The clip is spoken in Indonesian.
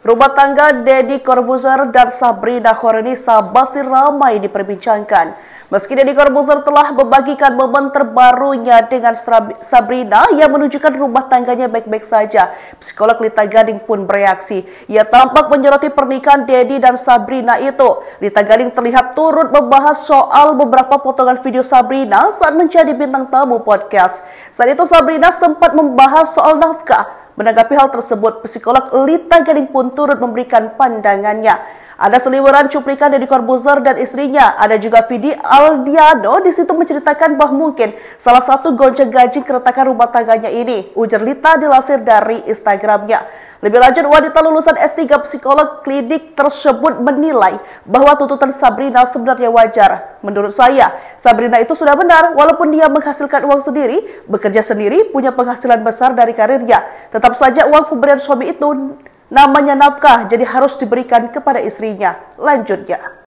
Rumah tangga Deddy Corbuzier dan Sabrina Khorenisa masih ramai diperbincangkan. Meski Deddy Corbuzier telah membagikan momen terbarunya dengan Sabrina yang menunjukkan rumah tangganya baik-baik saja, psikolog Lita Gading pun bereaksi. Ia tampak menyoroti pernikahan Deddy dan Sabrina itu. Lita Gading terlihat turut membahas soal beberapa potongan video Sabrina saat menjadi bintang tamu podcast. Saat itu Sabrina sempat membahas soal nafkah. Menanggapi hal tersebut, psikolog Lita Gading pun turut memberikan pandangannya. Ada seliweran cuplikan Deddy Corbuzier dan istrinya. Ada juga Vidi Aldiano di situ menceritakan bahwa mungkin salah satu gonjang-ganjing keretakan rumah tangganya ini. Ujar Lita dilansir dari Instagramnya. Lebih lanjut, wanita lulusan S3 psikolog klinik tersebut menilai bahwa tuntutan Sabrina sebenarnya wajar. Menurut saya, Sabrina itu sudah benar walaupun dia menghasilkan uang sendiri, bekerja sendiri, punya penghasilan besar dari karirnya. Tetap saja uang pemberian suami itu namanya nafkah, jadi harus diberikan kepada istrinya. Lanjutnya.